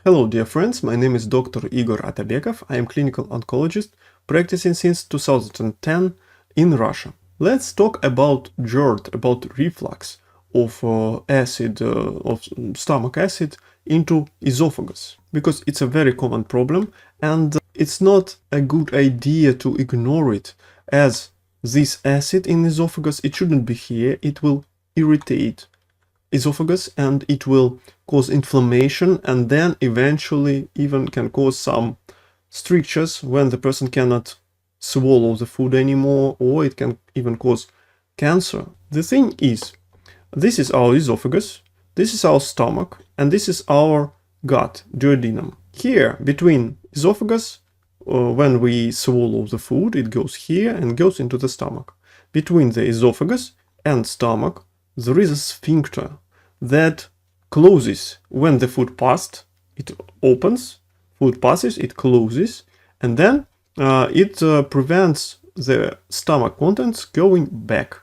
Hello dear friends, my name is Dr. Igor Atabekov. I am clinical oncologist practicing since 2010 in Russia. Let's talk about GERD, about reflux of stomach acid into esophagus, because it's a very common problem and it's not a good idea to ignore it, as this acid in esophagus, it shouldn't be here. It will irritate esophagus and it will cause inflammation, and then eventually even can cause some strictures when the person cannot swallow the food anymore, or it can even cause cancer. The thing is, this is our esophagus, this is our stomach, and this is our gut, duodenum. Here between esophagus, when we swallow the food, it goes here and goes into the stomach. Between the esophagus and stomach there is a sphincter that closes when the food passed. It opens, food passes, it closes, and then it prevents the stomach contents going back.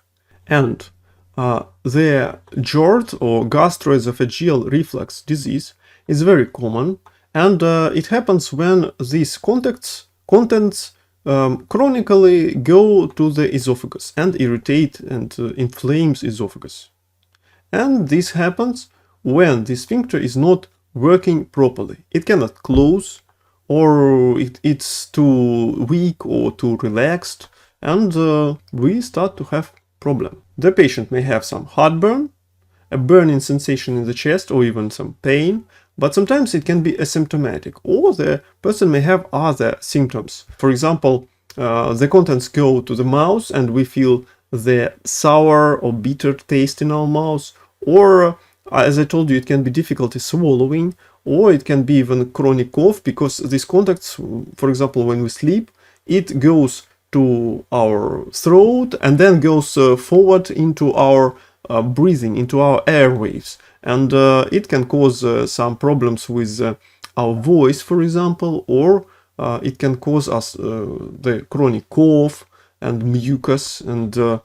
And the GERD or gastroesophageal reflux disease is very common, and it happens when these contents chronically go to the esophagus and irritate and inflames esophagus. And this happens when the sphincter is not working properly. It cannot close, or it's too weak or too relaxed, and we start to have problem. The patient may have some heartburn, a burning sensation in the chest, or even some pain, but sometimes it can be asymptomatic, or the person may have other symptoms. For example, the contents go to the mouth and we feel the sour or bitter taste in our mouth, or as I told you, it can be difficulty swallowing, or it can be even chronic cough, because these contacts, for example, when we sleep, it goes to our throat and then goes forward into our breathing, into our airwaves, and it can cause some problems with our voice, for example, or it can cause us the chronic cough and mucus and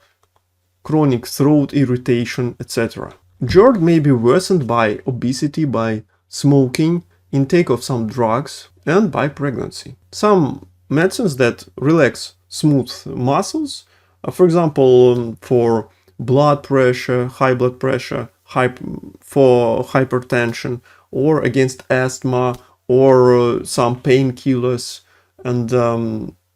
chronic throat irritation, etc. GERD may be worsened by obesity, by smoking, intake of some drugs, and by pregnancy. Some medicines that relax smooth muscles, for example, for blood pressure, high blood pressure, for hypertension, or against asthma, or some painkillers and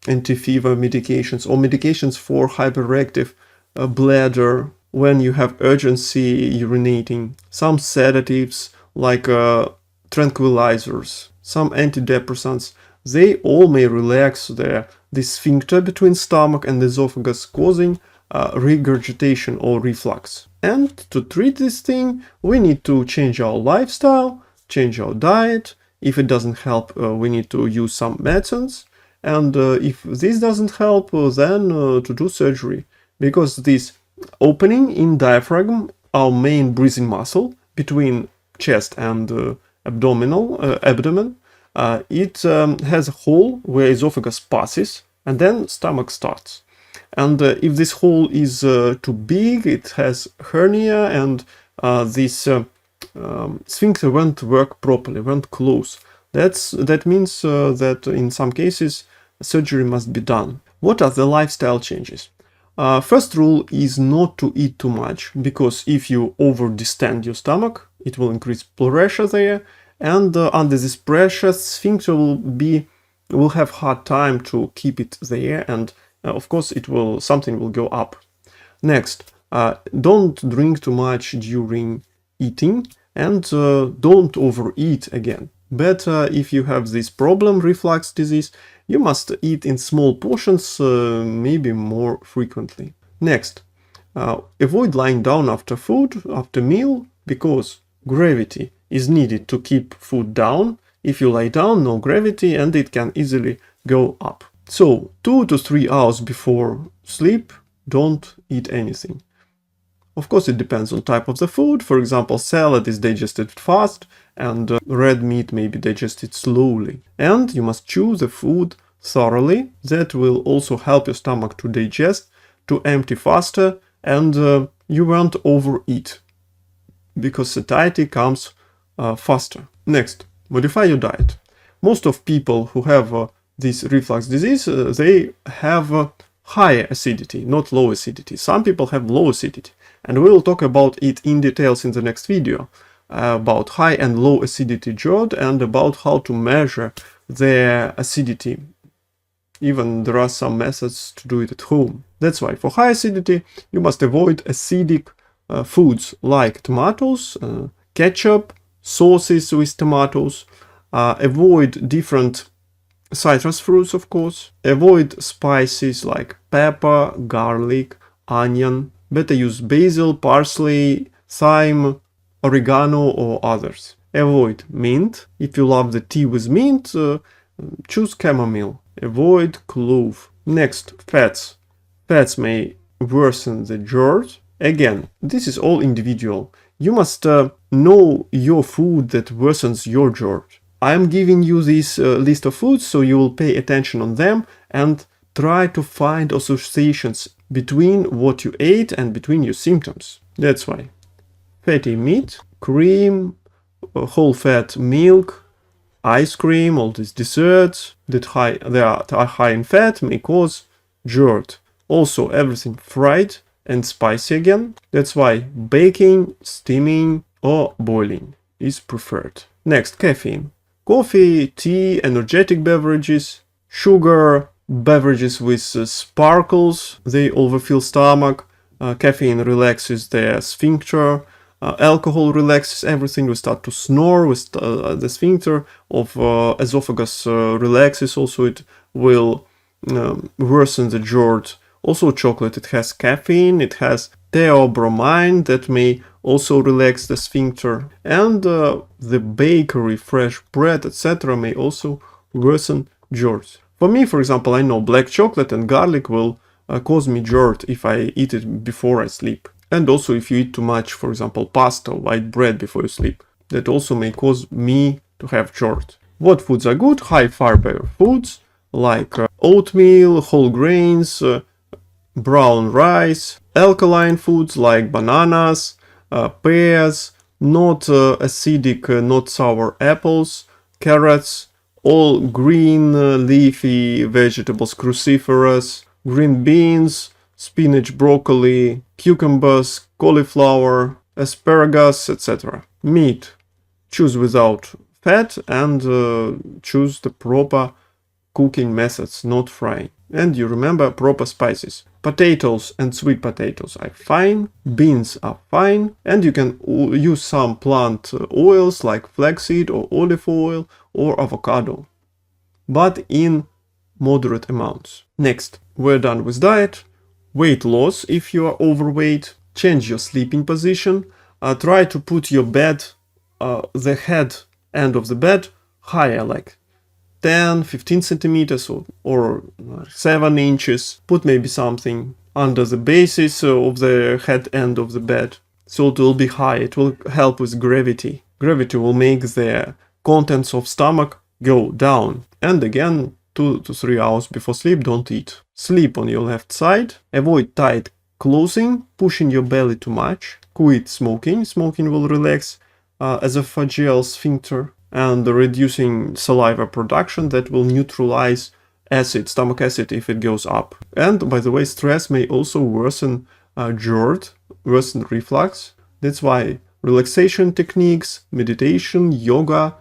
anti-fever medications, or medications for hyperactive bladder when you have urgency urinating, some sedatives like tranquilizers, some antidepressants, they all may relax the sphincter between stomach and esophagus, causing regurgitation or reflux. And to treat this thing, we need to change our lifestyle, change our diet. If it doesn't help, we need to use some medicines. And if this doesn't help, then to do surgery, because this opening in diaphragm, our main breathing muscle between chest and abdomen, it has a hole where esophagus passes and then stomach starts. And if this hole is too big, it has hernia, and this sphincter won't work properly, won't close. That means that in some cases surgery must be done. What are the lifestyle changes? First rule is not to eat too much, because if you over-distend your stomach, it will increase pressure there, and under this pressure, sphincter will have hard time to keep it there, and of course something will go up. Next, don't drink too much during eating, and don't overeat again. Better, if you have this problem, reflux disease, you must eat in small portions, maybe more frequently. Next, avoid lying down after food, after meal, because gravity is needed to keep food down. If you lie down, no gravity, and it can easily go up. So 2 to 3 hours before sleep, don't eat anything. Of course, it depends on type of the food. For example, salad is digested fast, and red meat may be digested slowly. And you must chew the food thoroughly. That will also help your stomach to digest, to empty faster, and you won't overeat, because satiety comes faster. Next, Modify your diet. Most of people who have this reflux disease, they have high acidity, not low acidity. Some people have low acidity, and we will talk about it in details in the next video, about high and low acidity GERD and about how to measure their acidity. Even there are some methods to do it at home. That's why for high acidity, you must avoid acidic foods like tomatoes, ketchup, sauces with tomatoes, avoid different citrus fruits, of course, avoid spices like pepper, garlic, onion, better use basil, parsley, thyme, oregano or others. Avoid mint. If you love the tea with mint, choose chamomile. Avoid clove. Next, fats. Fats may worsen the GERD. Again, this is all individual. You must know your food that worsens your GERD. I am giving you this list of foods, so you will pay attention on them and try to find associations between what you ate and between your symptoms. That's why. Fatty meat, cream, whole fat milk, ice cream, all these desserts that they are high in fat may cause GERD. Also, everything fried and spicy again. That's why baking, steaming or boiling is preferred. Next, caffeine. Coffee, tea, energetic beverages, sugar, beverages with sparkles, they overfill stomach. Caffeine relaxes the sphincter. Alcohol relaxes everything. We start to snore with the sphincter of esophagus relaxes. Also, it will worsen the GERD. Also, chocolate, it has caffeine, it has theobromine that may also relax the sphincter, and the bakery, fresh bread, etc. may also worsen GERD. For me, for example, I know black chocolate and garlic will cause me GERD if I eat it before I sleep. And also if you eat too much, for example, pasta, white bread before you sleep, that also may cause me to have GERD. What foods are good? High fiber foods like oatmeal, whole grains, brown rice, alkaline foods like bananas, pears, not acidic, not sour apples, carrots, all green leafy vegetables, cruciferous, green beans, spinach, broccoli, cucumbers, cauliflower, asparagus, etc. Meat, choose without fat and choose the proper cooking methods, not frying. And you remember proper spices. Potatoes and sweet potatoes are fine, beans are fine, and you can use some plant oils like flaxseed or olive oil or avocado, but in moderate amounts. Next, we're done with diet. Weight loss if you are overweight. Change your sleeping position. Try to put your bed, the head end of the bed, higher, like 10-15 centimeters or 7 inches. Put maybe something under the basis of the head end of the bed, so it will be high. It will help with gravity. Gravity will make the contents of stomach go down. And again, 2 to 3 hours before sleep, don't eat. Sleep on your left side. Avoid tight clothing, pushing your belly too much. Quit smoking. Smoking will relax esophageal sphincter and reducing saliva production that will neutralize acid, stomach acid, if it goes up. And by the way, stress may also worsen GERD, worsen reflux. That's why relaxation techniques, meditation, yoga,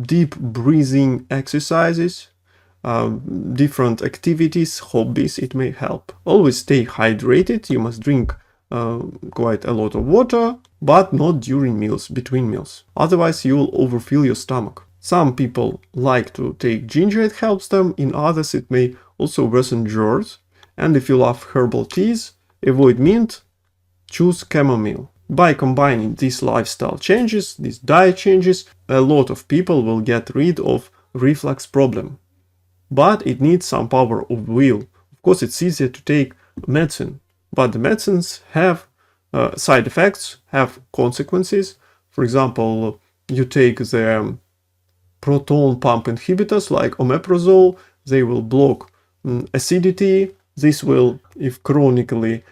deep breathing exercises, different activities, hobbies, it may help. Always stay hydrated. You must drink quite a lot of water, but not during meals, between meals. Otherwise, you will overfill your stomach. Some people like to take ginger, it helps them. In others, it may also worsen GERD. And if you love herbal teas, avoid mint, choose chamomile. By combining these lifestyle changes, these diet changes, a lot of people will get rid of reflux problem. But it needs some power of will. Of course, it's easier to take medicine, but the medicines have side effects, have consequences. For example, you take the proton pump inhibitors like omeprazole, they will block acidity. This will, if chronically,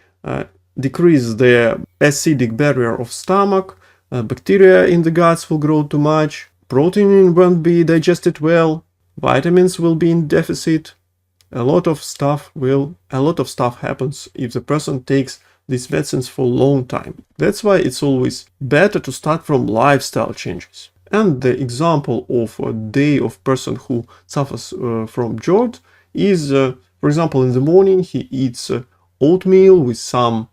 decrease the acidic barrier of stomach. Bacteria in the guts will grow too much. protein won't be digested well, vitamins will be in deficit. A lot of stuff happens if the person takes these medicines for a long time. That's why it's always better to start from lifestyle changes. And the example of a day of person who suffers from GERD is, for example, in the morning he eats oatmeal with some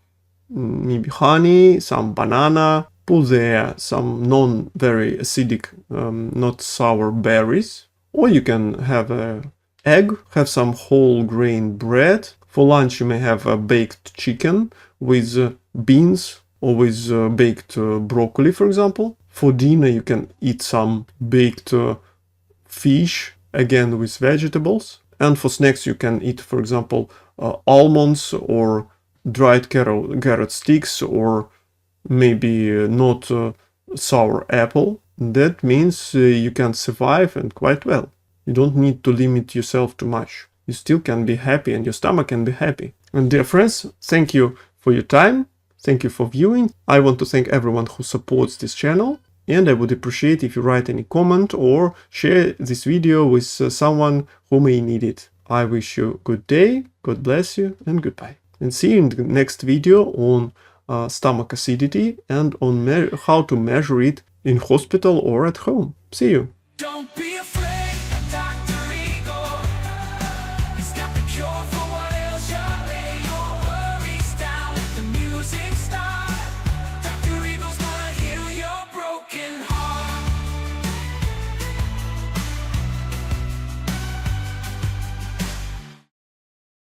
maybe honey, some banana, put there some non-very acidic, not sour berries. Or you can have an egg, have some whole grain bread. For lunch you may have a baked chicken with beans or with baked broccoli, for example. For dinner you can eat some baked fish, again with vegetables. And for snacks you can eat, for example, almonds or dried carrot sticks, or maybe not sour apple. That means you can survive, and quite well. You don't need to limit yourself too much. You still can be happy and your stomach can be happy. And dear friends, thank you for your time. Thank you for viewing. I want to thank everyone who supports this channel. And I would appreciate if you write any comment or share this video with someone who may need it. I wish you a good day, God bless you, and goodbye. And see you in the next video on stomach acidity and on how to measure it in hospital or at home. See you. Don't be